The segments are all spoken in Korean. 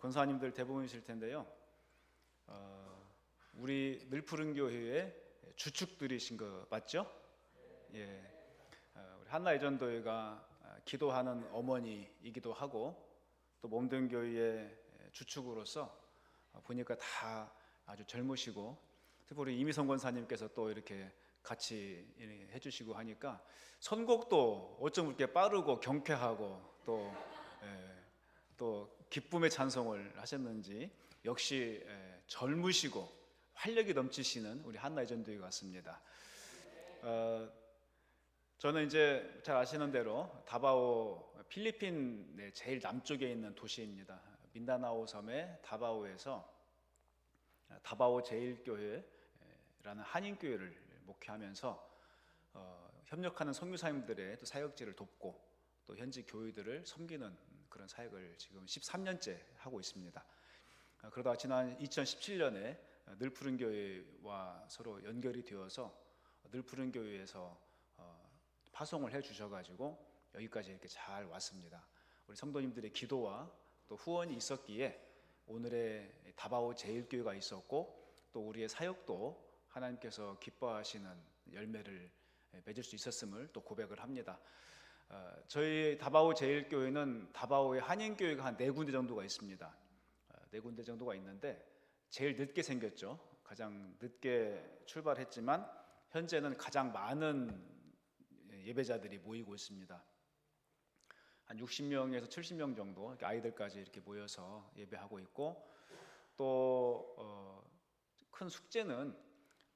권사님들 대부분이실 텐데요. 우리 늘푸른 교회의 주축들이신 거 맞죠? 예. 우리 한나 예전도회가 기도하는 어머니이기도 하고 또 몸된 교회의 주축으로서 보니까 다 아주 젊으시고 특히 우리 이미성 권사님께서 또 이렇게 같이 해주시고 하니까 선곡도 어쩜 그렇게 빠르고 경쾌하고 또 기쁨의 찬송을 하셨는지 역시 젊으시고 활력이 넘치시는 우리 한나 예전도회 같습니다. 저는 이제 잘 아시는 대로 다바오, 필리핀의 제일 남쪽에 있는 도시입니다. 민다나오 섬의 다바오에서 다바오 제일교회라는 한인교회를 목회하면서 협력하는 선교사님들의 또 사역지를 돕고 또 현지 교회들을 섬기는 그런 사역을 지금 13년째 하고 있습니다. 그러다 지난 2017년에 늘푸른 교회와 서로 연결이 되어서 늘푸른 교회에서 파송을 해 주셔가지고 여기까지 이렇게 잘 왔습니다. 우리 성도님들의 기도와 또 후원이 있었기에 오늘의 다바오 제일교회가 있었고 또 우리의 사역도 하나님께서 기뻐하시는 열매를 맺을 수 있었음을 또 고백을 합니다. 저희 다바오 제일교회는 다바오의 한인교회가 한 4군데 정도가 있습니다. 4군데 정도가 있는데 제일 늦게 생겼죠. 가장 늦게 출발했지만 현재는 가장 많은 예배자들이 모이고 있습니다. 한 60명에서 70명 정도 아이들까지 이렇게 모여서 예배하고 있고 또 큰 숙제는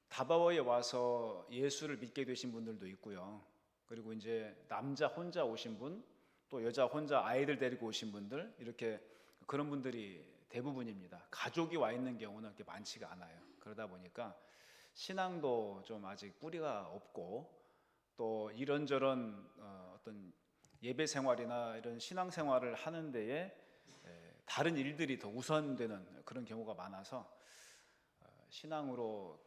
다바오에 와서 예수를 믿게 되신 분들도 있고요. 그리고 이제 남자 혼자 오신 분, 또 여자 혼자 아이들 데리고 오신 분들 이렇게 그런 분들이 대부분입니다. 가족이 와 있는 경우는 그렇게 많지가 않아요. 그러다 보니까 신앙도 좀 아직 뿌리가 없고 또 이런저런 어떤 예배 생활이나 이런 신앙 생활을 하는 데에 다른 일들이 더 우선되는 그런 경우가 많아서 신앙으로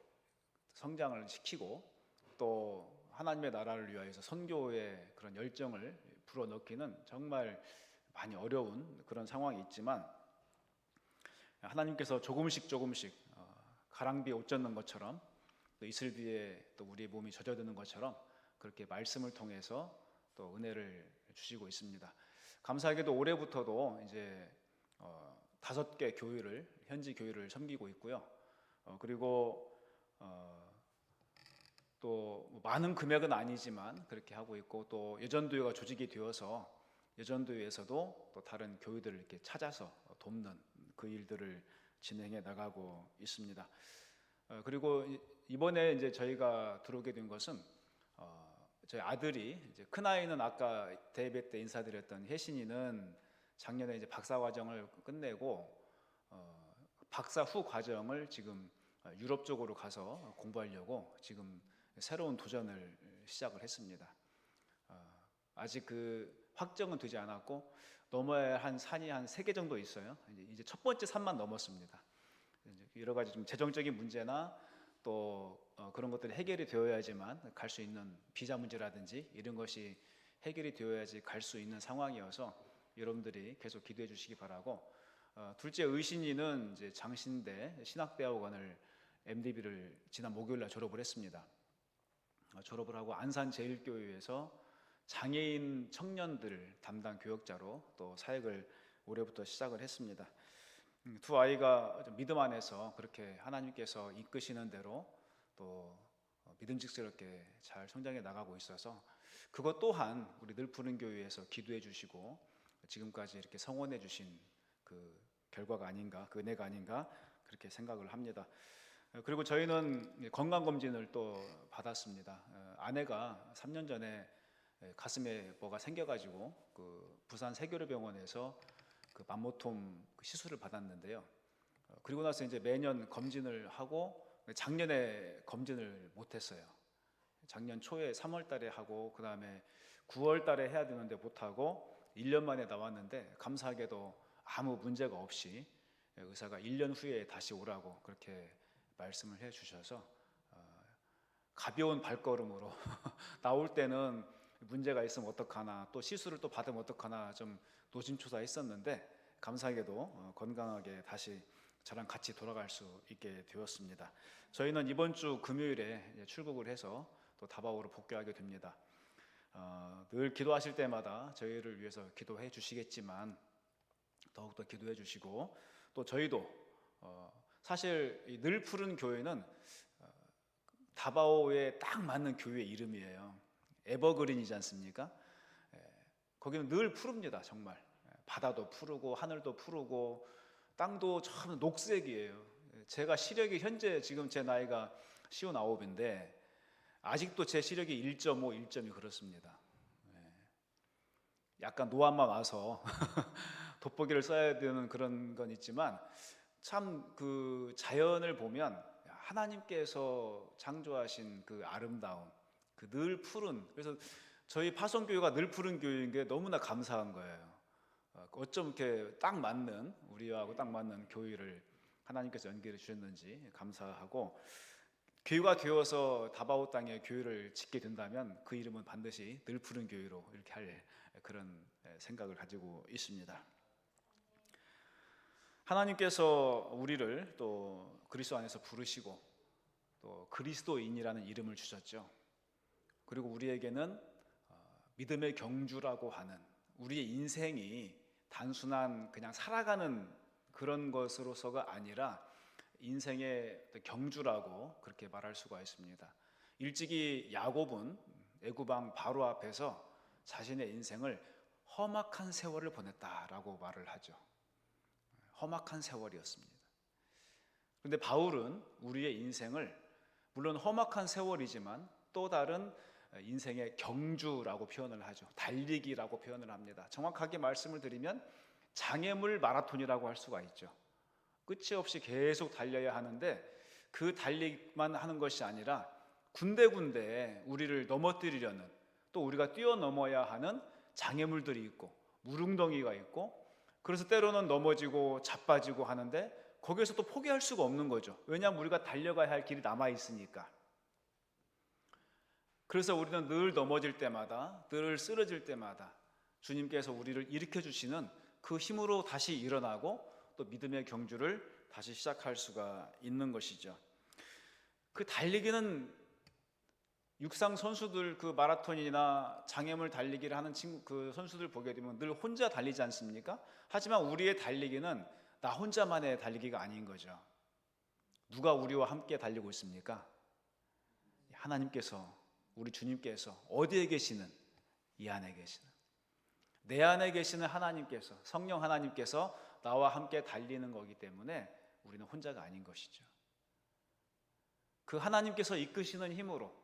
성장을 시키고 또 하나님의 나라를 위하여서 선교의 그런 열정을 불어넣기는 정말 많이 어려운 그런 상황이 있지만 하나님께서 조금씩 가랑비에 옷 젖는 것처럼 또 이슬비에 또 우리의 몸이 젖어드는 것처럼 그렇게 말씀을 통해서 또 은혜를 주시고 있습니다. 감사하게도 올해부터도 이제 5개 교회를 현지 교회를 섬기고 있고요. 그리고 또 많은 금액은 아니지만 그렇게 하고 있고 또 예전도회가 조직이 되어서 예전도회에서도 또 다른 교회들을 이렇게 찾아서 돕는 그 일들을 진행해 나가고 있습니다. 그리고 이번에 이제 저희가 들어오게 된 것은 저희 아들이 이제 큰 아이는 아까 대예배 때 인사드렸던 혜신이는 작년에 이제 박사 과정을 끝내고 박사 후 과정을 지금 유럽 쪽으로 가서 공부하려고 지금 새로운 도전을 시작을 했습니다. 아직 그 확정은 되지 않았고 넘어야 한 산이 한 3개 정도 있어요. 이제 첫 번째 산만 넘었습니다. 여러 가지 좀 재정적인 문제나 또 그런 것들이 해결이 되어야지만 갈 수 있는 비자 문제라든지 이런 것이 해결이 되어야지 갈 수 있는 상황이어서 여러분들이 계속 기도해 주시기 바라고 둘째 의신이는 이제 장신대 신학대학원을 MDB를 지난 목요일 날 졸업을 했습니다. 졸업을 하고 안산 제일교회에서 장애인 청년들 담당 교역자로 또 사역을 올해부터 시작을 했습니다. 두 아이가 믿음 안에서 그렇게 하나님께서 이끄시는 대로 또 믿음직스럽게 잘 성장해 나가고 있어서 그것 또한 우리 늘푸른 교회에서 기도해 주시고 지금까지 이렇게 성원해 주신 그 결과가 아닌가, 그 은혜가 아닌가 그렇게 생각을 합니다. 그리고 저희는 건강검진을 또 받았습니다. 아내가 3년 전에 가슴에 뭐가 생겨가지고 그 부산 세교로병원에서 그 만모톰 시술을 받았는데요. 그리고 나서 이제 매년 검진을 하고 작년에 검진을 못했어요. 작년 초에 3월 달에 하고 그 다음에 9월 달에 해야 되는데 못하고 1년 만에 나왔는데 감사하게도 아무 문제가 없이 의사가 1년 후에 다시 오라고 그렇게 말씀을 해 주셔서 가벼운 발걸음으로 나올 때는 문제가 있으면 어떡하나 또 시술을 또 받으면 어떡하나 좀 노심초사했었는데 감사하게도 건강하게 다시 저랑 같이 돌아갈 수 있게 되었습니다. 저희는 이번 주 금요일에 출국을 해서 또 다바오로 복귀하게 됩니다. 늘 기도하실 때마다 저희를 위해서 기도해 주시겠지만 더욱더 기도해 주시고, 또 저희도 사실 이 늘 푸른 교회는 다바오에 딱 맞는 교회 이름이에요. 에버그린이지 않습니까? 거기는 늘 푸릅니다. 정말 바다도 푸르고 하늘도 푸르고 땅도 참 녹색이에요. 제가 시력이 현재 지금 제 나이가 59인데 아직도 제 시력이 1.5, 1.2 그렇습니다. 약간 노안만 와서 돋보기를 써야 되는 그런 건 있지만, 참 그 자연을 보면 하나님께서 창조하신 그 아름다움, 그 늘 푸른, 그래서 저희 파송교회가 늘 푸른 교회인 게 너무나 감사한 거예요. 어쩜 이렇게 딱 맞는, 우리하고 딱 맞는 교회를 하나님께서 연결해 주셨는지 감사하고, 교회가 되어서 다바오 땅에 교회를 짓게 된다면 그 이름은 반드시 늘 푸른 교회로 이렇게 할 그런 생각을 가지고 있습니다. 하나님께서 우리를 또 그리스도 안에서 부르시고 또 그리스도인이라는 이름을 주셨죠. 그리고 우리에게는 믿음의 경주라고 하는, 우리의 인생이 단순한 그냥 살아가는 그런 것으로서가 아니라 인생의 경주라고 그렇게 말할 수가 있습니다. 일찍이 야곱은 애굽왕 바로 앞에서 자신의 인생을 험악한 세월을 보냈다라고 말을 하죠. 험악한 세월이었습니다. 그런데 바울은 우리의 인생을 물론 험악한 세월이지만 또 다른 인생의 경주라고 표현을 하죠. 달리기라고 표현을 합니다. 정확하게 말씀을 드리면 장애물 마라톤이라고 할 수가 있죠. 끝이 없이 계속 달려야 하는데, 그 달리기만 하는 것이 아니라 군데군데 우리를 넘어뜨리려는, 또 우리가 뛰어넘어야 하는 장애물들이 있고 무릉덩이가 있고, 그래서 때로는 넘어지고 자빠지고 하는데 거기에서 또 포기할 수가 없는 거죠. 왜냐하면 우리가 달려가야 할 길이 남아 있으니까. 그래서 우리는 늘 넘어질 때마다, 늘 쓰러질 때마다 주님께서 우리를 일으켜 주시는 그 힘으로 다시 일어나고 또 믿음의 경주를 다시 시작할 수가 있는 것이죠. 그 달리기는 육상 선수들, 그 마라톤이나 장애물 달리기를 하는 그 선수들 보게 되면 늘 혼자 달리지 않습니까? 하지만 우리의 달리기는 나 혼자만의 달리기가 아닌 거죠. 누가 우리와 함께 달리고 있습니까? 하나님께서, 우리 주님께서, 어디에 계시는? 이 안에 계시는, 내 안에 계시는 하나님께서, 성령 하나님께서 나와 함께 달리는 거기 때문에 우리는 혼자가 아닌 것이죠. 그 하나님께서 이끄시는 힘으로,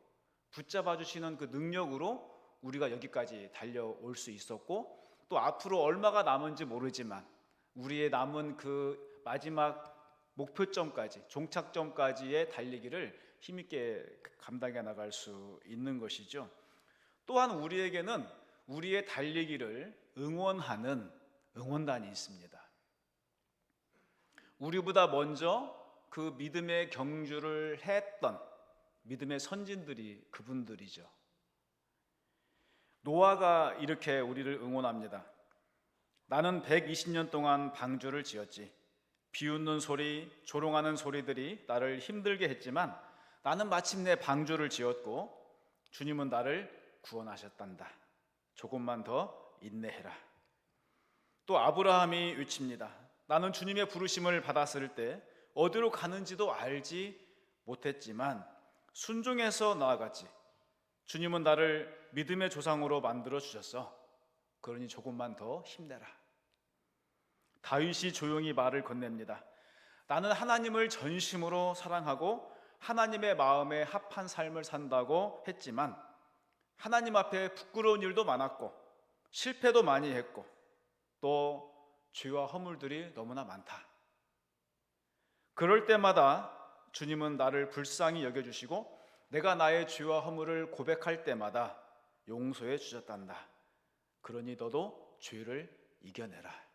붙잡아 주시는 그 능력으로 우리가 여기까지 달려올 수 있었고, 또 앞으로 얼마가 남은지 모르지만 우리의 남은 그 마지막 목표점까지, 종착점까지의 달리기를 힘있게 감당해 나갈 수 있는 것이죠. 또한 우리에게는 우리의 달리기를 응원하는 응원단이 있습니다. 우리보다 먼저 그 믿음의 경주를 했던 믿음의 선진들이 그분들이죠. 노아가 이렇게 우리를 응원합니다. 나는 120년 동안 방주를 지었지. 비웃는 소리, 조롱하는 소리들이 나를 힘들게 했지만 나는 마침내 방주를 지었고 주님은 나를 구원하셨단다. 조금만 더 인내해라. 또 아브라함이 외칩니다. 나는 주님의 부르심을 받았을 때 어디로 가는지도 알지 못했지만 순종해서 나아갔지. 주님은 나를 믿음의 조상으로 만들어 주셨어. 그러니 조금만 더 힘내라. 다윗이 조용히 말을 건넵니다. 나는 하나님을 전심으로 사랑하고 하나님의 마음에 합한 삶을 산다고 했지만 하나님 앞에 부끄러운 일도 많았고 실패도 많이 했고 또 죄와 허물들이 너무나 많다. 그럴 때마다 주님은 나를 불쌍히 여겨주시고 내가 나의 죄와 허물을 고백할 때마다 용서해 주셨단다. 그러니 너도 죄를 이겨내라.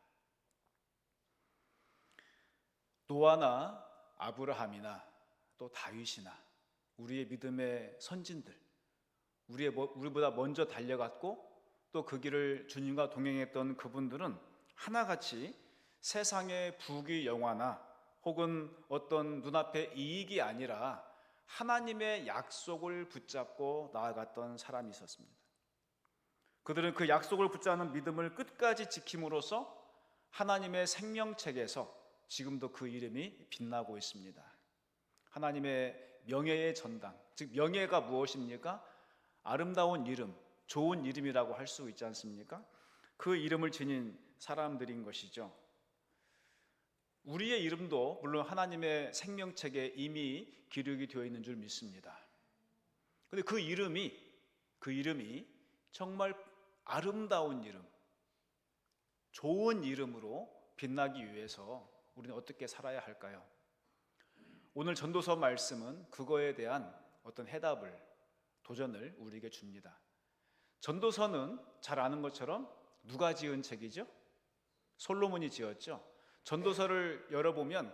노아나 아브라함이나 또 다윗이나 우리의 믿음의 선진들, 우리보다 먼저 달려갔고 또 그 길을 주님과 동행했던 그분들은 하나같이 세상의 부귀 영화나 혹은 어떤 눈앞의 이익이 아니라 하나님의 약속을 붙잡고 나아갔던 사람이 있었습니다. 그들은 그 약속을 붙잡는 믿음을 끝까지 지킴으로써 하나님의 생명책에서 지금도 그 이름이 빛나고 있습니다. 하나님의 명예의 전당, 즉 명예가 무엇입니까? 아름다운 이름, 좋은 이름이라고 할 수 있지 않습니까? 그 이름을 지닌 사람들인 것이죠. 우리의 이름도 물론 하나님의 생명책에 이미 기록이 되어 있는 줄 믿습니다. 그런데 그 이름이 정말 아름다운 이름, 좋은 이름으로 빛나기 위해서 우리는 어떻게 살아야 할까요? 오늘 전도서 말씀은 그거에 대한 어떤 해답을, 도전을 우리에게 줍니다. 전도서는 잘 아는 것처럼 누가 지은 책이죠? 솔로몬이 지었죠. 전도서를 열어보면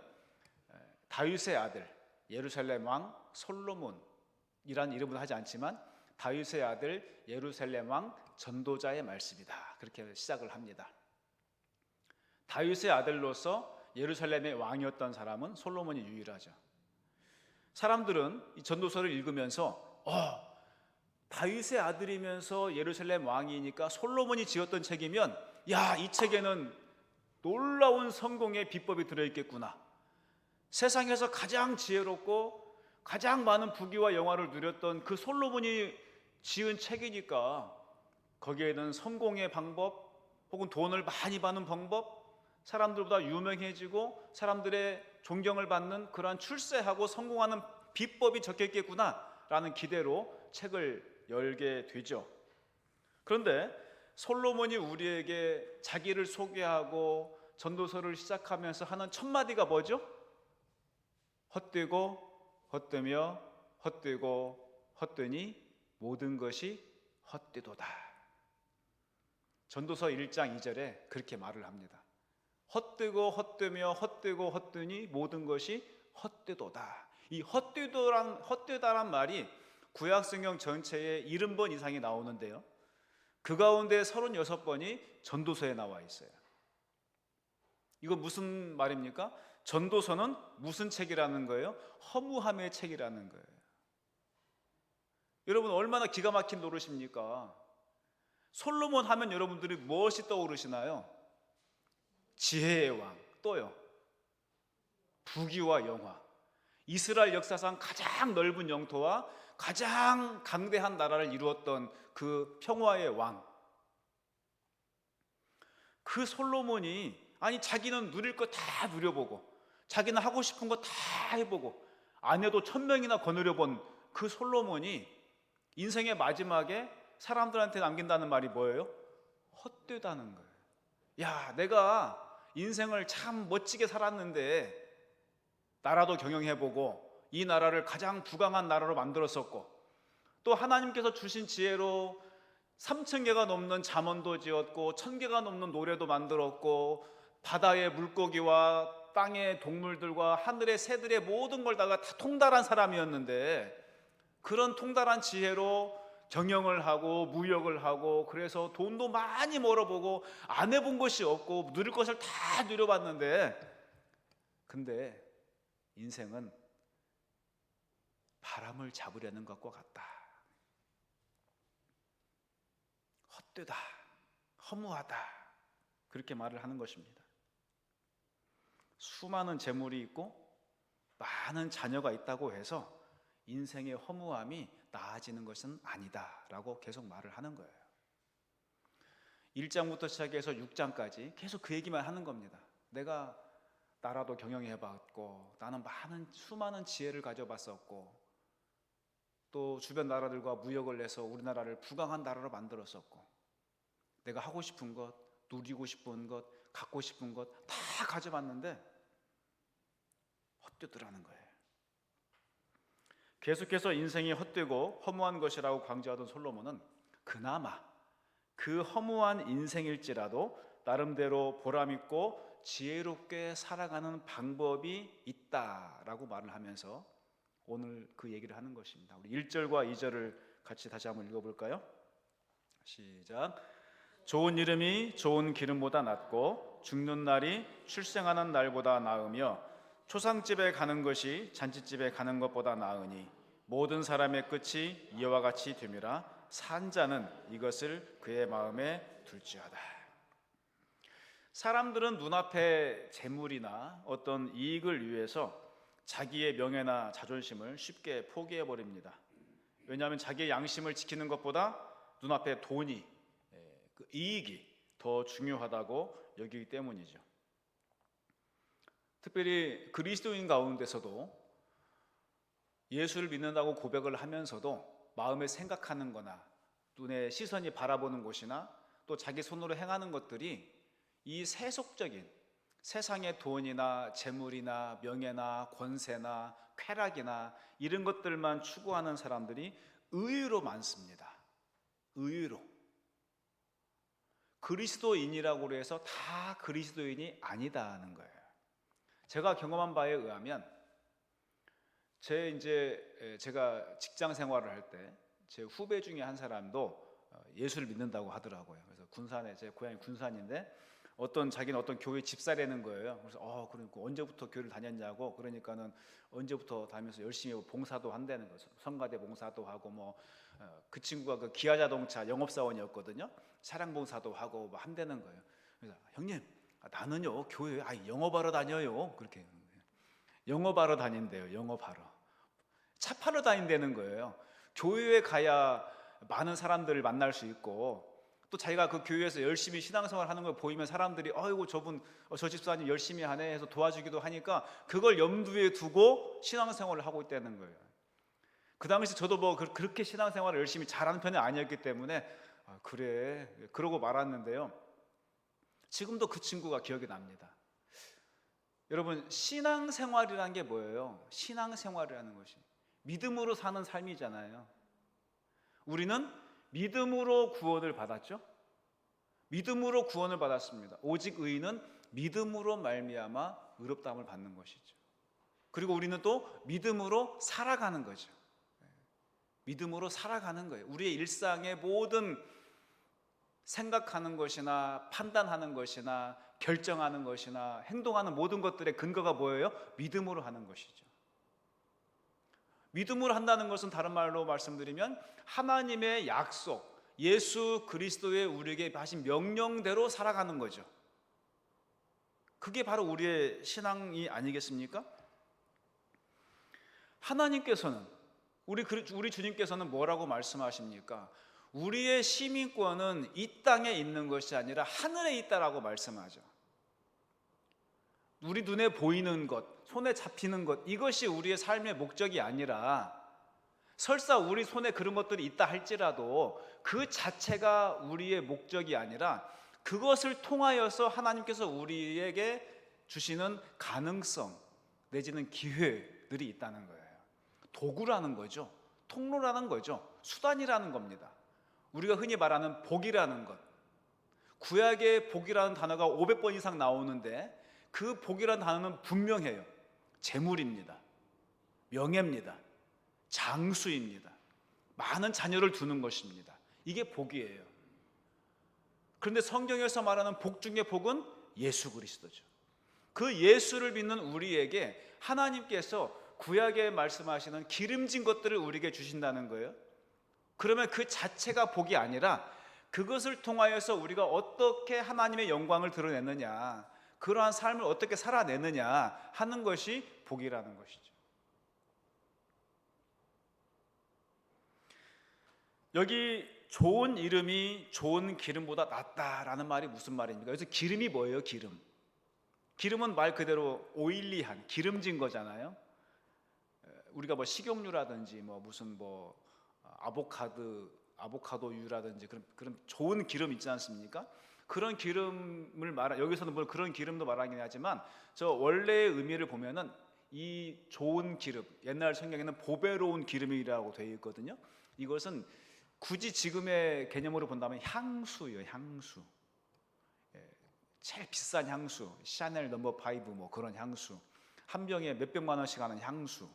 다윗의 아들, 예루살렘 왕 솔로몬이라는 이름은 하지 않지만 다윗의 아들 예루살렘 왕 전도자의 말씀이다, 그렇게 시작을 합니다. 다윗의 아들로서 예루살렘의 왕이었던 사람은 솔로몬이 유일하죠. 사람들은 이 전도서를 읽으면서 다윗의 아들이면서 예루살렘 왕이니까 솔로몬이 지었던 책이면 야, 이 책에는 놀라운 성공의 비법이 들어있겠구나. 세상에서 가장 지혜롭고 가장 많은 부귀와 영화를 누렸던 그 솔로몬이 지은 책이니까 거기에는 성공의 방법 혹은 돈을 많이 버는 방법, 사람들보다 유명해지고 사람들의 존경을 받는 그러한 출세하고 성공하는 비법이 적혀있겠구나라는 기대로 책을 열게 되죠. 그런데 솔로몬이 우리에게 자기를 소개하고 전도서를 시작하면서 하는 첫 마디가 뭐죠? 헛되고 헛되며 헛되고 헛되니 모든 것이 헛되도다. 전도서 1장 2절에 그렇게 말을 합니다. 헛되고 헛되며 헛되고 헛되니 모든 것이 헛되도다. 이 헛되다란 말이 구약성경 전체에 70번 이상이 나오는데요, 그 가운데 36번이 전도서에 나와 있어요. 이거 무슨 말입니까? 전도서는 무슨 책이라는 거예요? 허무함의 책이라는 거예요. 여러분 얼마나 기가 막힌 노릇입니까? 솔로몬 하면 여러분들이 무엇이 떠오르시나요? 지혜의 왕, 또요 부귀와 영화, 이스라엘 역사상 가장 넓은 영토와 가장 강대한 나라를 이루었던 그 평화의 왕, 그 솔로몬이 아니 자기는 누릴 거 다 누려보고 자기는 하고 싶은 거 다 해보고 아내도 1000명이나 거느려 본 그 솔로몬이 인생의 마지막에 사람들한테 남긴다는 말이 뭐예요? 헛되다는 거예요. 야, 내가 인생을 참 멋지게 살았는데 나라도 경영해보고 이 나라를 가장 부강한 나라로 만들었었고 또 하나님께서 주신 지혜로 3000개가 넘는 잠언도 지었고 1000개가 넘는 노래도 만들었고 바다의 물고기와 땅의 동물들과 하늘의 새들의 모든 걸 다 통달한 사람이었는데 그런 통달한 지혜로 경영을 하고 무역을 하고 그래서 돈도 많이 벌어보고 안 해본 것이 없고 누릴 것을 다 누려봤는데 근데 인생은 바람을 잡으려는 것과 같다. 헛되다, 허무하다, 그렇게 말을 하는 것입니다. 수많은 재물이 있고 많은 자녀가 있다고 해서 인생의 허무함이 나아지는 것은 아니다 라고 계속 말을 하는 거예요. 1장부터 시작해서 6장까지 계속 그 얘기만 하는 겁니다. 내가 나라도 경영해봤고 나는 수많은 지혜를 가져봤었고 또 주변 나라들과 무역을 해서 우리나라를 부강한 나라로 만들었었고 내가 하고 싶은 것, 누리고 싶은 것, 갖고 싶은 것 다 가져봤는데 헛되더라는 거예요. 계속해서 인생이 헛되고 허무한 것이라고 강조하던 솔로몬은 그나마 그 허무한 인생일지라도 나름대로 보람있고 지혜롭게 살아가는 방법이 있다라고 말을 하면서 오늘 그 얘기를 하는 것입니다. 우리 1절과 2절을 같이 다시 한번 읽어볼까요? 시작. 좋은 이름이 좋은 기름보다 낫고 죽는 날이 출생하는 날보다 나으며 초상집에 가는 것이 잔치집에 가는 것보다 나으니 모든 사람의 끝이 이와 같이 됨이라. 산 자는 이것을 그의 마음에 둘지어다. 사람들은 눈앞에 재물이나 어떤 이익을 위해서 자기의 명예나 자존심을 쉽게 포기해버립니다. 왜냐하면 자기의 양심을 지키는 것보다 눈앞에 돈이, 그 이익이 더 중요하다고 여기기 때문이죠. 특별히 그리스도인 가운데서도 예수를 믿는다고 고백을 하면서도 마음에 생각하는 거나 눈에 시선이 바라보는 곳이나 또 자기 손으로 행하는 것들이 이 세속적인 세상의 돈이나 재물이나 명예나 권세나 쾌락이나 이런 것들만 추구하는 사람들이 의외로 많습니다. 의외로. 그리스도인이라고 해서 다 그리스도인이 아니다는 거예요. 제가 경험한 바에 의하면 제가 직장 생활을 할 때 제 후배 중에 한 사람도 예수를 믿는다고 하더라고요. 그래서 군산에, 제 고향이 군산인데 자기는 어떤 교회 집사라는 거예요. 그래서 그러니까 언제부터 교회를 다녔냐고. 그러니까는 언제부터 다니면서 열심히 봉사도 한다는 거죠. 성가대 봉사도 하고 그 친구가 그 기아자동차 영업사원이었거든요. 차량 봉사도 하고 한다는 거예요. 그래서 형님, 나는요 교회 영업하러 다녀요. 그렇게 영업하러 다닌대요. 영업하러. 차 팔러 다닌다는 거예요. 교회에 가야 많은 사람들을 만날 수 있고 또 자기가 그 교회에서 열심히 신앙생활 하는 걸 보이면 사람들이 아이고 저 집사님 열심히 하네 해서 도와주기도 하니까 그걸 염두에 두고 신앙생활을 하고 있다는 거예요. 그 당시 저도 그렇게 신앙생활을 열심히 잘하는 편이 아니었기 때문에 그래 그러고 말았는데요. 지금도 그 친구가 기억이 납니다. 여러분, 신앙생활이라는 게 뭐예요? 신앙생활이라는 것이 믿음으로 사는 삶이잖아요. 우리는 믿음으로 구원을 받았죠. 믿음으로 구원을 받았습니다. 오직 의인은 믿음으로 말미암아 의롭다함을 받는 것이죠. 그리고 우리는 또 믿음으로 살아가는 거죠. 믿음으로 살아가는 거예요. 우리의 일상의 모든 생각하는 것이나 판단하는 것이나 결정하는 것이나 행동하는 모든 것들의 근거가 뭐예요? 믿음으로 하는 것이죠. 믿음으로 한다는 것은 다른 말로 말씀드리면 하나님의 약속, 예수 그리스도의 우리에게 하신 명령대로 살아가는 거죠. 그게 바로 우리의 신앙이 아니겠습니까? 하나님께서는 우리 주님께서는 뭐라고 말씀하십니까? 우리의 시민권은 이 땅에 있는 것이 아니라 하늘에 있다라고 말씀하죠. 우리 눈에 보이는 것, 손에 잡히는 것, 이것이 우리의 삶의 목적이 아니라 설사 우리 손에 그런 것들이 있다 할지라도 그 자체가 우리의 목적이 아니라 그것을 통하여서 하나님께서 우리에게 주시는 가능성 내지는 기회들이 있다는 거예요. 도구라는 거죠. 통로라는 거죠. 수단이라는 겁니다. 우리가 흔히 말하는 복이라는 것, 구약의 복이라는 단어가 500번 이상 나오는데 그 복이라는 단어는 분명해요. 재물입니다. 명예입니다. 장수입니다. 많은 자녀를 두는 것입니다. 이게 복이에요. 그런데 성경에서 말하는 복 중의 복은 예수 그리스도죠. 그 예수를 믿는 우리에게 하나님께서 구약에 말씀하시는 기름진 것들을 우리에게 주신다는 거예요. 그러면 그 자체가 복이 아니라 그것을 통하여서 우리가 어떻게 하나님의 영광을 드러내느냐, 그러한 삶을 어떻게 살아내느냐 하는 것이 복이라는 것이죠. 여기 좋은 이름이 좋은 기름보다 낫다라는 말이 무슨 말입니까? 그래서 기름이 뭐예요? 기름은 말 그대로 오일리한, 기름진 거잖아요. 우리가 식용유라든지 무슨 아보카도유라든지 그런 좋은 기름 있지 않습니까? 그런 기름을 여기서는 물론 그런 기름도 말하긴 하지만 저 원래의 의미를 보면은 이 좋은 기름, 옛날 성경에는 보배로운 기름이라고 되어 있거든요. 이것은 굳이 지금의 개념으로 본다면 향수예요. 향수. 제일 비싼 향수, 샤넬 넘버 5 그런 향수. 한 병에 몇백만 원씩 하는 향수.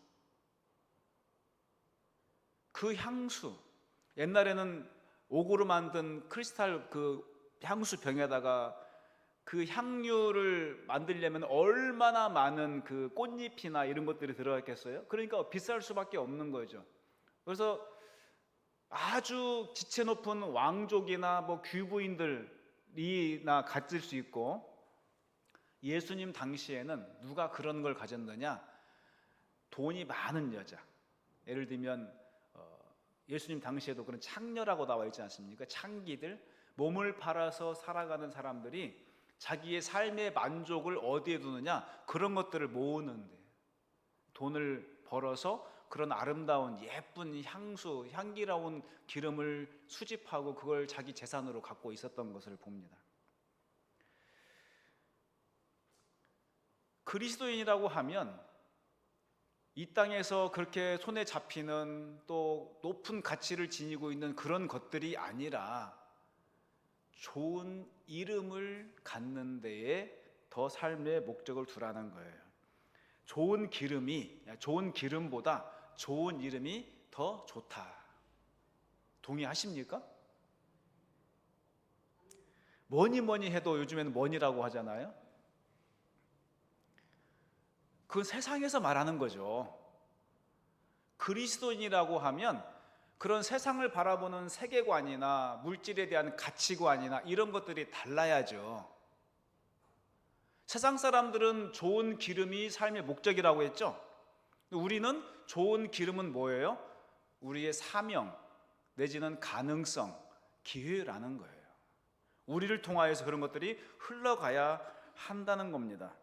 그 향수, 옛날에는 옥으로 만든 크리스탈 그 향수 병에다가 그 향유를 만들려면 얼마나 많은 그 꽃잎이나 이런 것들이 들어갔겠어요? 그러니까 비쌀 수밖에 없는 거죠. 그래서 아주 지체 높은 왕족이나 뭐 귀부인들이나 가질 수 있고, 예수님 당시에는 누가 그런 걸 가졌느냐? 돈이 많은 여자. 예를 들면 예수님 당시에도 그런 창녀라고 나와 있지 않습니까? 창기들, 몸을 팔아서 살아가는 사람들이 자기의 삶의 만족을 어디에 두느냐? 그런 것들을 모으는데, 돈을 벌어서 그런 아름다운 예쁜 향수, 향기로운 기름을 수집하고 그걸 자기 재산으로 갖고 있었던 것을 봅니다. 그리스도인이라고 하면 이 땅에서 그렇게 손에 잡히는 또 높은 가치를 지니고 있는 그런 것들이 아니라 좋은 이름을 갖는 데에 더 삶의 목적을 두라는 거예요. 좋은 기름보다 좋은 이름이 더 좋다. 동의하십니까? 뭐니 해도 요즘에는 뭐니라고 하잖아요. 그건 세상에서 말하는 거죠. 그리스도인이라고 하면 그런 세상을 바라보는 세계관이나 물질에 대한 가치관이나 이런 것들이 달라야죠. 세상 사람들은 좋은 기름이 삶의 목적이라고 했죠. 우리는 좋은 기름은 뭐예요? 우리의 사명 내지는 가능성, 기회라는 거예요. 우리를 통하여서 그런 것들이 흘러가야 한다는 겁니다.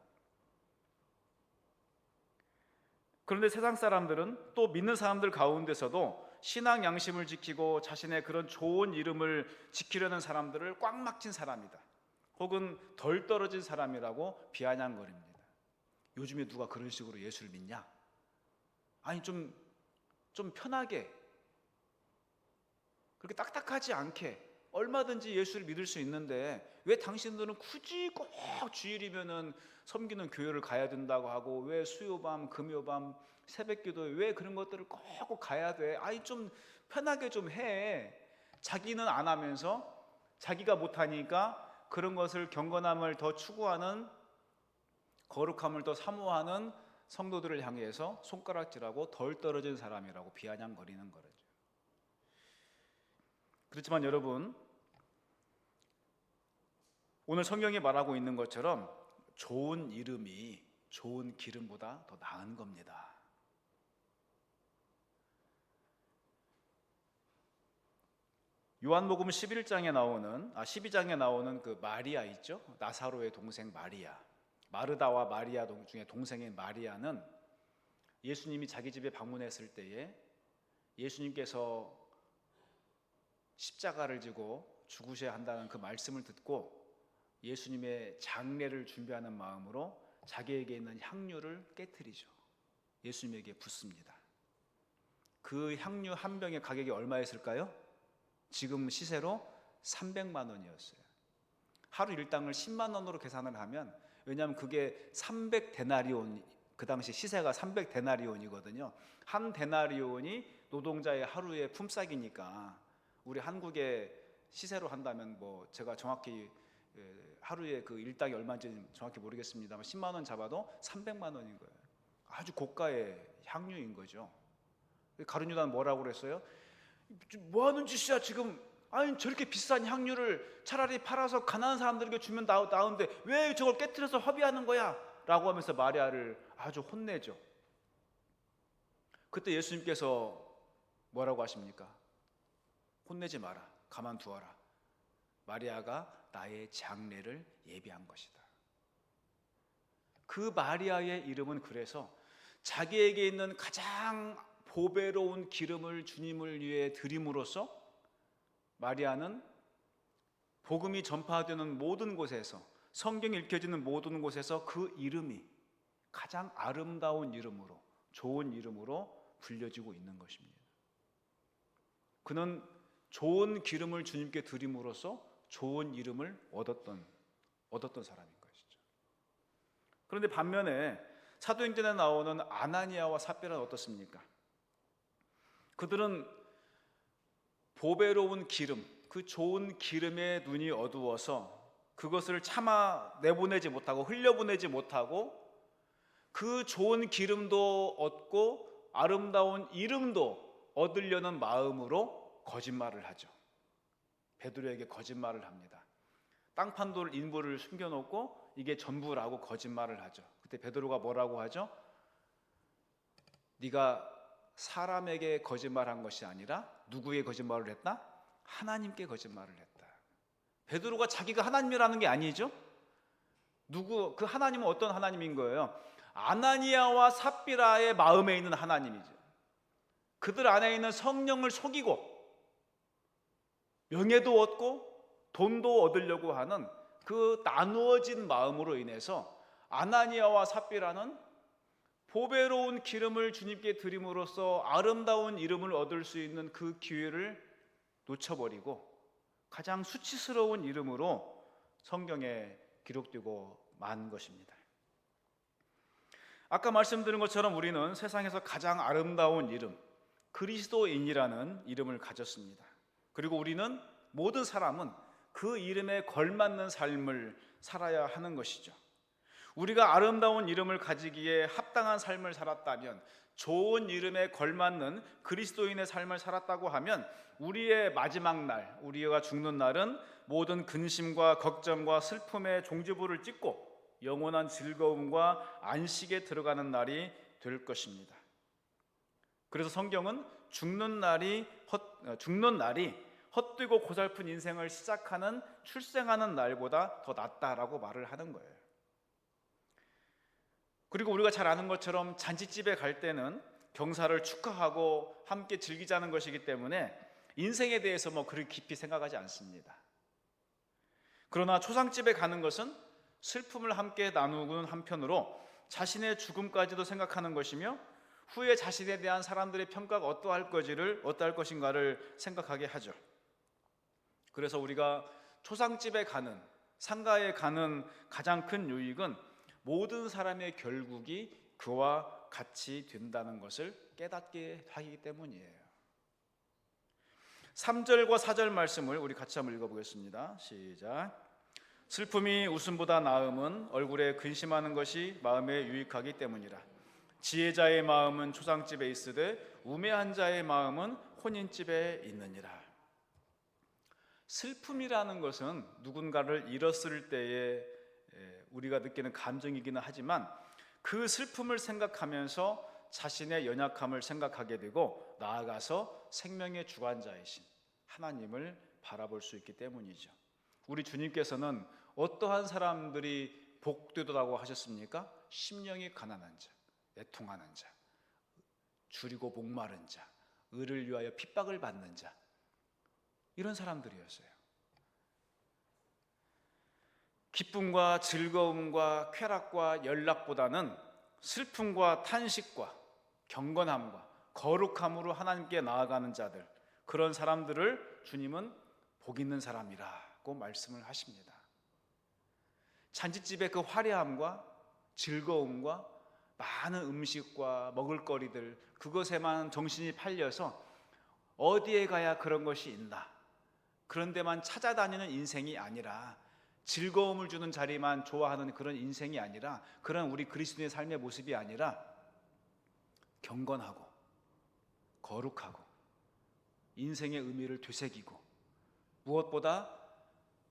그런데 세상 사람들은 또 믿는 사람들 가운데서도 신앙 양심을 지키고 자신의 그런 좋은 이름을 지키려는 사람들을 꽉 막힌 사람이다, 혹은 덜 떨어진 사람이라고 비아냥거립니다. 요즘에 누가 그런 식으로 예수를 믿냐? 아니 좀 편하게, 그렇게 딱딱하지 않게 얼마든지 예수를 믿을 수 있는데 왜 당신들은 굳이 꼭 주일이면은 섬기는 교회를 가야 된다고 하고, 왜 수요밤, 금요밤, 새벽기도에 왜 그런 것들을 꼭 가야 돼? 아니 좀 편하게 좀 해. 자기는 안 하면서 자기가 못하니까 그런 것을, 경건함을 더 추구하는, 거룩함을 더 사모하는 성도들을 향해서 손가락질하고 덜 떨어진 사람이라고 비아냥거리는 거죠. 그렇지만 여러분, 오늘 성경이 말하고 있는 것처럼 좋은 이름이 좋은 기름보다 더 나은 겁니다. 요한복음 12장에 나오는 그 마리아 있죠? 나사로의 동생 마리아. 마르다와 마리아 중에 동생인 마리아는 예수님이 자기 집에 방문했을 때에 예수님께서 십자가를 지고 죽으셔야 한다는 그 말씀을 듣고 예수님의 장례를 준비하는 마음으로 자기에게 있는 향유를 깨트리죠. 예수님에게 붓습니다. 그 향유 한 병의 가격이 얼마였을까요? 지금 시세로 300만 원이었어요. 하루 일당을 10만 원으로 계산을 하면, 왜냐하면 그게 300데나리온, 그 당시 시세가 300데나리온이거든요. 한 데나리온이 노동자의 하루의 품삯이니까 우리 한국의 시세로 한다면 뭐 제가 정확히 하루에 그 일당이 얼마인지 정확히 모르겠습니다만 10만 원 잡아도 300만 원인 거예요. 아주 고가의 향유인 거죠. 가룟유다는 뭐라고 그랬어요? 뭐 하는 짓이야 지금? 아니 저렇게 비싼 향유를 차라리 팔아서 가난한 사람들에게 주면 나은데 왜 저걸 깨트려서 허비하는 거야? 라고 하면서 마리아를 아주 혼내죠. 그때 예수님께서 뭐라고 하십니까? 혼내지 마라, 가만두어라. 마리아가 나의 장례를 예비한 것이다. 그 마리아의 이름은 그래서 자기에게 있는 가장 보배로운 기름을 주님을 위해 드림으로써 마리아는 복음이 전파되는 모든 곳에서, 성경이 읽혀지는 모든 곳에서 그 이름이 가장 아름다운 이름으로, 좋은 이름으로 불려지고 있는 것입니다. 그는 좋은 기름을 주님께 드림으로써 좋은 이름을 얻었던 사람인 것이죠. 그런데 반면에 사도행전에 나오는 아나니아와 삽비라는 어떻습니까? 그들은 보배로운 기름, 그 좋은 기름에 눈이 어두워서 그것을 참아 내보내지 못하고 흘려보내지 못하고 그 좋은 기름도 얻고 아름다운 이름도 얻으려는 마음으로 거짓말을 하죠. 베드로에게 거짓말을 합니다. 땅판돌 인부를 숨겨놓고 이게 전부라고 거짓말을 하죠. 그때 베드로가 뭐라고 하죠? 네가 사람에게 거짓말한 것이 아니라 누구에게 거짓말을 했다? 하나님께 거짓말을 했다. 베드로가 자기가 하나님이라는 게 아니죠. 그 하나님은 어떤 하나님인 거예요? 아나니아와 삽비라의 마음에 있는 하나님이죠. 그들 안에 있는 성령을 속이고 명예도 얻고 돈도 얻으려고 하는 그 나누어진 마음으로 인해서 아나니아와 삽비라는 보배로운 기름을 주님께 드림으로써 아름다운 이름을 얻을 수 있는 그 기회를 놓쳐버리고 가장 수치스러운 이름으로 성경에 기록되고 만 것입니다. 아까 말씀드린 것처럼 우리는 세상에서 가장 아름다운 이름, 그리스도인이라는 이름을 가졌습니다. 그리고 우리는 모든 사람은 그 이름에 걸맞는 삶을 살아야 하는 것이죠. 우리가 아름다운 이름을 가지기에 합당한 삶을 살았다면, 좋은 이름에 걸맞는 그리스도인의 삶을 살았다고 하면 우리의 마지막 날, 우리가 죽는 날은 모든 근심과 걱정과 슬픔의 종지부를 찍고 영원한 즐거움과 안식에 들어가는 날이 될 것입니다. 그래서 성경은 죽는 날이 헛되고 고살픈 인생을 시작하는 출생하는 날보다 더 낫다라고 말을 하는 거예요. 그리고 우리가 잘 아는 것처럼 잔치집에 갈 때는 경사를 축하하고 함께 즐기자는 것이기 때문에 인생에 대해서 그렇게 깊이 생각하지 않습니다. 그러나 초상집에 가는 것은 슬픔을 함께 나누는 한편으로 자신의 죽음까지도 생각하는 것이며 후에 자신에 대한 사람들의 평가가 어떠할 것인가를 생각하게 하죠. 그래서 우리가 초상집에 가는, 상가에 가는 가장 큰 유익은 모든 사람의 결국이 그와 같이 된다는 것을 깨닫게 하기 때문이에요. 3절과 4절 말씀을 우리 같이 한번 읽어보겠습니다. 시작. 슬픔이 웃음보다 나음은 얼굴에 근심하는 것이 마음에 유익하기 때문이라. 지혜자의 마음은 초상집에 있으되 우매한 자의 마음은 혼인집에 있느니라. 슬픔이라는 것은 누군가를 잃었을 때에 우리가 느끼는 감정이기는 하지만 그 슬픔을 생각하면서 자신의 연약함을 생각하게 되고 나아가서 생명의 주관자이신 하나님을 바라볼 수 있기 때문이죠. 우리 주님께서는 어떠한 사람들이 복되도다고 하셨습니까? 심령이 가난한 자, 애통하는 자, 줄이고 목마른 자, 의를 위하여 핍박을 받는 자, 이런 사람들이었어요. 기쁨과 즐거움과 쾌락과 연락보다는 슬픔과 탄식과 경건함과 거룩함으로 하나님께 나아가는 자들, 그런 사람들을 주님은 복 있는 사람이라고 말씀을 하십니다. 잔치집의 그 화려함과 즐거움과 많은 음식과 먹을거리들, 그것에만 정신이 팔려서 어디에 가야 그런 것이 있나, 그런 데만 찾아다니는 인생이 아니라, 즐거움을 주는 자리만 좋아하는 그런 인생이 아니라, 그런 우리 그리스도의 삶의 모습이 아니라 경건하고 거룩하고 인생의 의미를 되새기고 무엇보다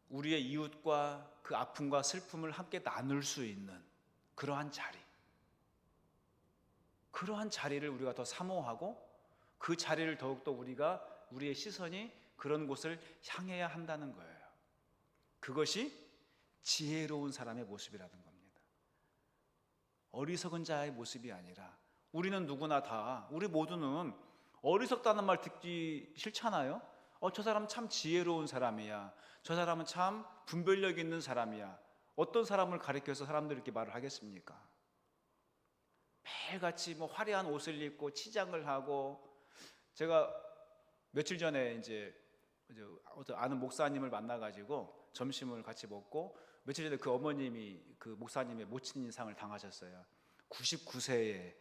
우리의 이웃과 그 아픔과 슬픔을 함께 나눌 수 있는 그러한 자리를 우리가 더 사모하고 그 자리를 더욱더 우리의 시선이 그런 곳을 향해야 한다는 거예요. 그것이 지혜로운 사람의 모습이라는 겁니다. 어리석은 자의 모습이 아니라, 우리는 누구나 다, 우리 모두는 어리석다는 말 듣기 싫잖아요. 저 사람 참 지혜로운 사람이야, 저 사람은 참 분별력 있는 사람이야. 어떤 사람을 가리켜서 사람들이 이렇게 말을 하겠습니까? 매일같이 화려한 옷을 입고 치장을 하고, 제가 며칠 전에 이제 아는 목사님을 만나가지고 점심을 같이 먹고, 며칠 전에 그 어머님이 그 목사님의 모친 인상을 당하셨어요. 99세에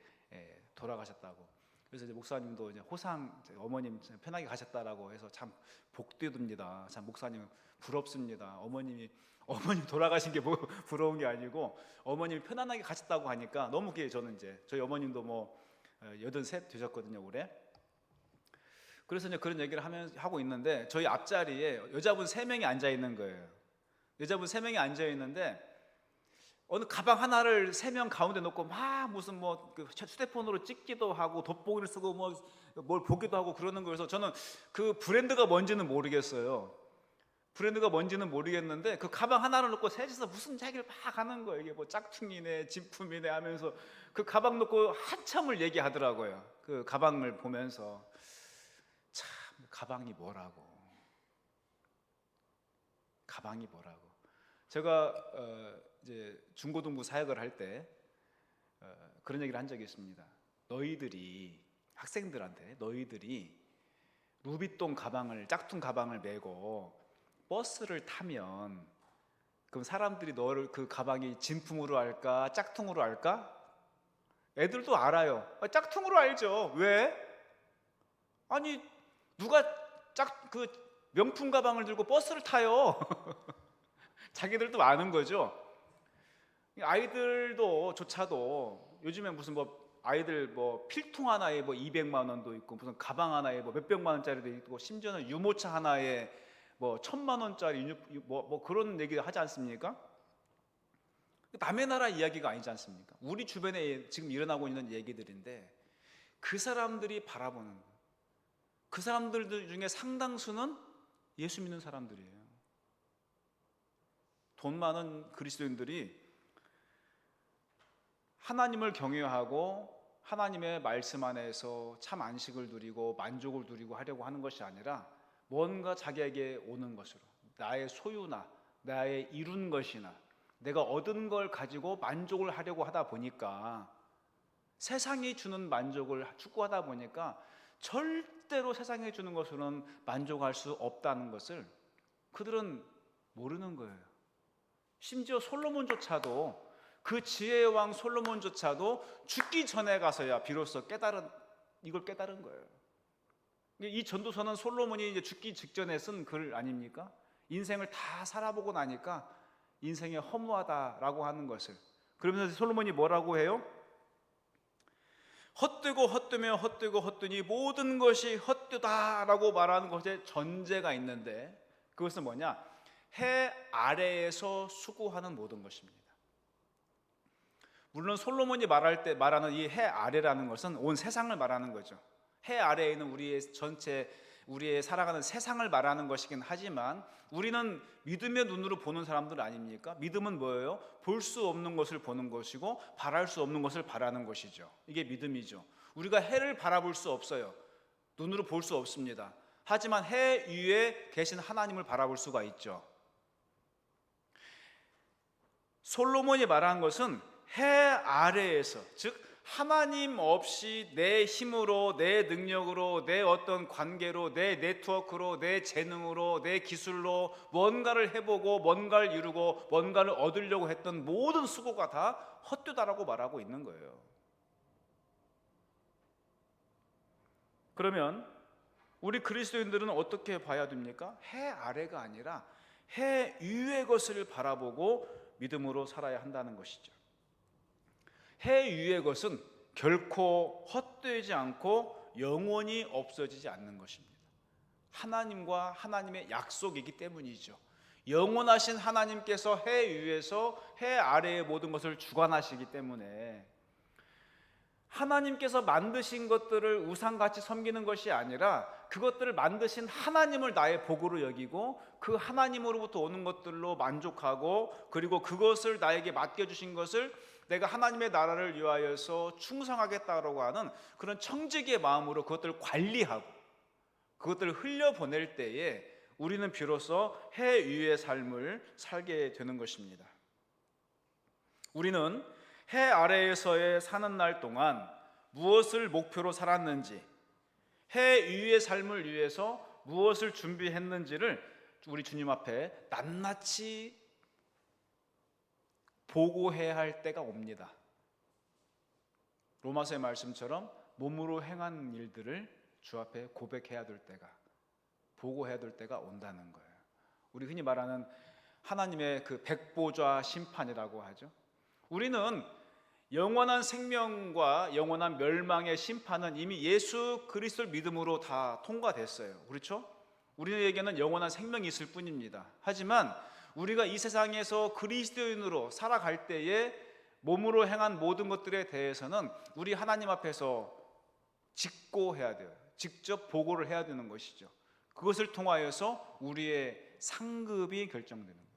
돌아가셨다고. 그래서 이제 목사님도 이제 호상 어머님 편하게 가셨다라고 해서 참 복되듭니다. 참 목사님 부럽습니다. 어머님 돌아가신 게 뭐 부러운 게 아니고 어머님이 편안하게 가셨다고 하니까 너무 그게 저는 이제 저희 어머님도 뭐 83 되셨거든요 올해. 그래서 이제 그런 얘기를 하고 있는데 저희 앞자리에 여자분 3명이 앉아 있는 거예요. 여자분 3명이 앉아 있는데 어느 가방 하나를 3명 가운데 놓고 막 무슨 뭐 휴대폰으로 찍기도 하고 돋보기를 쓰고 뭐 뭘 보기도 하고 그러는 거여서 저는 그 브랜드가 뭔지는 모르겠어요. 브랜드가 뭔지는 모르겠는데 그 가방 하나를 놓고 셋이서 무슨 얘기를 막 하는 거예요. 이게 뭐 짝퉁이네 진품이네 하면서 그 가방 놓고 한참을 얘기하더라고요. 그 가방을 보면서 참 가방이 뭐라고 제가 이제 중고등부 사역을 할 때 그런 얘기를 한 적이 있습니다. 너희들이 학생들한테 너희들이 루비통 가방을 짝퉁 가방을 메고 버스를 타면 그럼 사람들이 너를 그 가방이 진품으로 알까 짝퉁으로 알까? 애들도 알아요. 짝퉁으로 알죠. 왜? 아니 누가 그 명품 가방을 들고 버스를 타요? 자기들도 아는 거죠. 아이들도 조차도 요즘에 무슨 뭐 아이들 뭐 필통 하나에 뭐 200만 원도 있고 무슨 가방 하나에 뭐 몇백만 원짜리도 있고 심지어는 유모차 하나에 뭐 1000만 원짜리 뭐 그런 얘기 하지 않습니까? 남의 나라 이야기가 아니지 않습니까? 우리 주변에 지금 일어나고 있는 얘기들인데 그 사람들이 바라보는 거. 그 사람들 중에 상당수는 예수 믿는 사람들이에요. 돈 많은 그리스도인들이 하나님을 경외하고 하나님의 말씀 안에서 참 안식을 누리고 만족을 누리고 하려고 하는 것이 아니라 뭔가 자기에게 오는 것으로 나의 소유나 나의 이룬 것이나 내가 얻은 걸 가지고 만족을 하려고 하다 보니까 세상이 주는 만족을 추구하다 보니까 절대로 세상이 주는 것으로는 만족할 수 없다는 것을 그들은 모르는 거예요. 심지어 솔로몬조차도 그 지혜의 왕 솔로몬조차도 죽기 전에 가서야 비로소 이걸 깨달은 거예요. 이 전도서는 솔로몬이 이제 죽기 직전에 쓴 글 아닙니까? 인생을 다 살아보고 나니까 인생이 허무하다라고 하는 것을. 그러면서 솔로몬이 뭐라고 해요? 헛되고 헛되며 헛되고 헛되니 모든 것이 헛되다라고 말하는 것에 전제가 있는데 그것은 뭐냐? 해 아래에서 수고하는 모든 것입니다. 물론 솔로몬이 말할 때 말하는 이 해 아래라는 것은 온 세상을 말하는 거죠. 해 아래에 있는 우리의 살아가는 세상을 말하는 것이긴 하지만 우리는 믿음의 눈으로 보는 사람들 아닙니까? 믿음은 뭐예요? 볼 수 없는 것을 보는 것이고 바랄 수 없는 것을 바라는 것이죠. 이게 믿음이죠. 우리가 해를 바라볼 수 없어요. 눈으로 볼 수 없습니다. 하지만 해 위에 계신 하나님을 바라볼 수가 있죠. 솔로몬이 말한 것은 해 아래에서, 즉 하나님 없이 내 힘으로, 내 능력으로, 내 어떤 관계로, 내 네트워크로, 내 재능으로, 내 기술로 뭔가를 해보고 뭔가를 이루고 뭔가를 얻으려고 했던 모든 수고가 다 헛되다라고 말하고 있는 거예요. 그러면 우리 그리스도인들은 어떻게 봐야 됩니까? 해 아래가 아니라 해 위의 것을 바라보고 믿음으로 살아야 한다는 것이죠. 해 위의 것은 결코 헛되지 않고 영원히 없어지지 않는 것입니다. 하나님과 하나님의 약속이기 때문이죠. 영원하신 하나님께서 해 위에서 해 아래의 모든 것을 주관하시기 때문에 하나님께서 만드신 것들을 우상같이 섬기는 것이 아니라 그것들을 만드신 하나님을 나의 복으로 여기고 그 하나님으로부터 오는 것들로 만족하고 그리고 그것을 나에게 맡겨주신 것을 내가 하나님의 나라를 위하여서 충성하겠다라고 하는 그런 청지기의 마음으로 그것들을 관리하고 그것들을 흘려보낼 때에 우리는 비로소 해 위의 삶을 살게 되는 것입니다. 우리는 해 아래에서의 사는 날 동안 무엇을 목표로 살았는지, 해 위의 삶을 위해서 무엇을 준비했는지를 우리 주님 앞에 낱낱이 보고해야 할 때가 옵니다. 로마서의 말씀처럼 몸으로 행한 일들을 주 앞에 고백해야 될 때가, 보고해야 될 때가 온다는 거예요. 우리 흔히 말하는 하나님의 그 백보좌 심판이라고 하죠. 우리는 영원한 생명과 영원한 멸망의 심판은 이미 예수 그리스도를 믿음으로 다 통과됐어요. 그렇죠? 우리에게는 영원한 생명이 있을 뿐입니다. 하지만 우리가 이 세상에서 그리스도인으로 살아갈 때에 몸으로 행한 모든 것들에 대해서는 우리 하나님 앞에서 직고해야 돼요. 직접 보고를 해야 되는 것이죠. 그것을 통하여서 우리의 상급이 결정되는 거예요.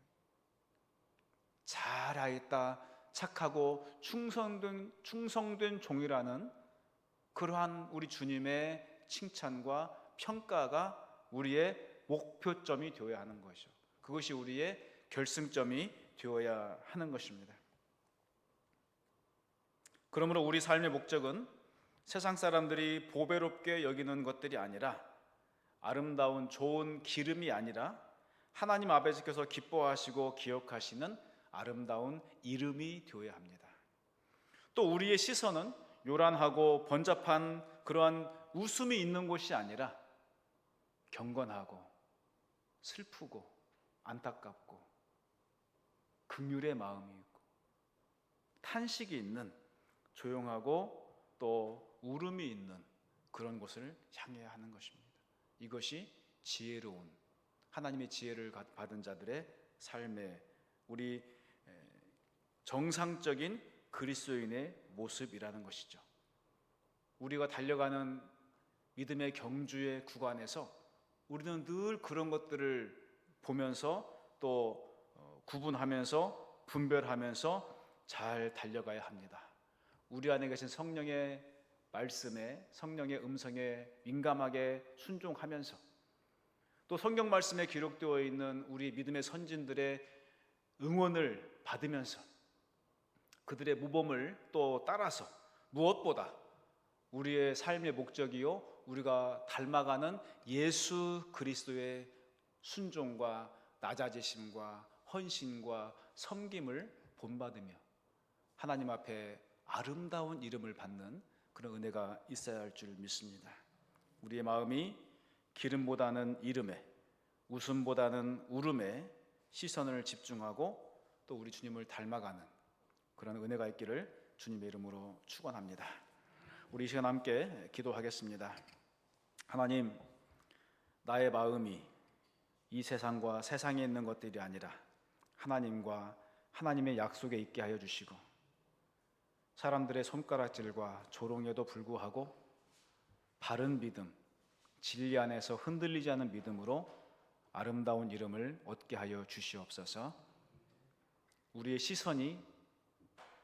잘하였다, 착하고 충성된 종이라는 그러한 우리 주님의 칭찬과 평가가 우리의 목표점이 되어야 하는 것이죠. 그것이 우리의 결승점이 되어야 하는 것입니다. 그러므로 우리 삶의 목적은 세상 사람들이 보배롭게 여기는 것들이 아니라, 아름다운 좋은 기름이 아니라 하나님 아버지께서 기뻐하시고 기억하시는 아름다운 이름이 되어야 합니다. 또 우리의 시선은 요란하고 번잡한 그러한 웃음이 있는 곳이 아니라 경건하고 슬프고 안타깝고 긍휼의 마음이 있고 탄식이 있는 조용하고 또 울음이 있는 그런 곳을 향해야 하는 것입니다. 이것이 지혜로운 하나님의 지혜를 받은 자들의 삶의 우리 정상적인 그리스도인의 모습이라는 것이죠. 우리가 달려가는 믿음의 경주의 구간에서 우리는 늘 그런 것들을 보면서 또 구분하면서 분별하면서 잘 달려가야 합니다. 우리 안에 계신 성령의 말씀에, 성령의 음성에 민감하게 순종하면서 또 성경 말씀에 기록되어 있는 우리 믿음의 선진들의 응원을 받으면서 그들의 모범을 또 따라서 무엇보다 우리의 삶의 목적이요 우리가 닮아가는 예수 그리스도의 순종과 낮아지심과 헌신과 섬김을 본받으며 하나님 앞에 아름다운 이름을 받는 그런 은혜가 있어야 할 줄 믿습니다. 우리의 마음이 기름보다는 이름에, 웃음보다는 울음에 시선을 집중하고 또 우리 주님을 닮아가는 그런 은혜가 있기를 주님의 이름으로 축원합니다. 우리 이 시간 함께 기도하겠습니다. 하나님, 나의 마음이 이 세상과 세상에 있는 것들이 아니라 하나님과 하나님의 약속에 있게 하여 주시고 사람들의 손가락질과 조롱에도 불구하고 바른 믿음, 진리 안에서 흔들리지 않은 믿음으로 아름다운 이름을 얻게 하여 주시옵소서. 우리의 시선이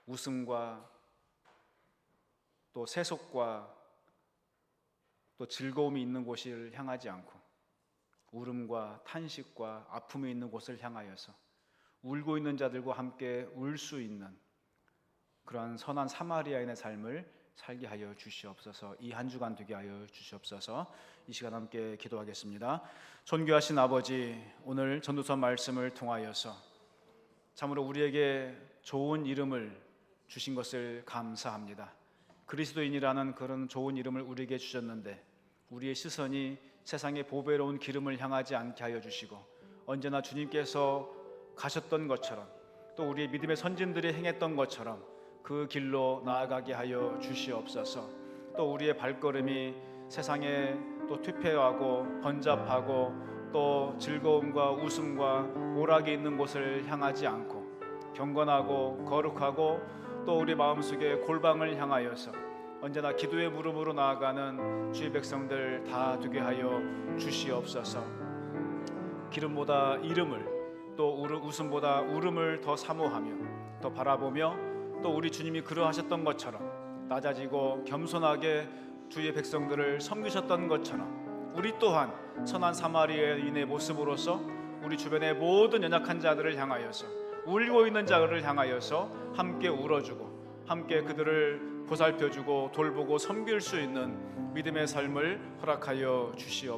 웃음과 또 세속과 또 즐거움이 있는 곳을 향하지 않고 울음과 탄식과 아픔이 있는 곳을 향하여서 울고 있는 자들과 함께 울 수 있는 그러한 선한 사마리아인의 삶을 살게 하여 주시옵소서. 이 한 주간 되게 하여 주시옵소서. 이 시간 함께 기도하겠습니다. 존귀하신 아버지, 오늘 전도서 말씀을 통하여서 참으로 우리에게 좋은 이름을 주신 것을 감사합니다. 그리스도인이라는 그런 좋은 이름을 우리에게 주셨는데 우리의 시선이 세상의 보배로운 기름을 향하지 않게 하여 주시고 언제나 주님께서 가셨던 것처럼 또 우리의 믿음의 선진들이 행했던 것처럼 그 길로 나아가게 하여 주시옵소서. 또 우리의 발걸음이 세상에 또 퇴폐하고 번잡하고 또 즐거움과 웃음과 오락이 있는 곳을 향하지 않고 경건하고 거룩하고 또 우리 마음속에 골방을 향하여서 언제나 기도의 무릎으로 나아가는 주의 백성들 다 되게 하여 주시옵소서. 기름보다 이름을 또 웃음보다 울음을 더 사모하며 더 바라보며 또 우리 주님이 그러하셨던 것처럼 낮아지고 겸손하게 주의 백성들을 섬기셨던 것처럼 우리 또한 선한 사마리아인의 모습으로서 우리 주변의 모든 연약한 자들을 향하여서 울고 있는 자들을 향하여서 함께 울어주고 함께 그들을 보살펴주고 돌보고 섬길 수 있는 믿음의 삶을 허락하여 주시옵소서.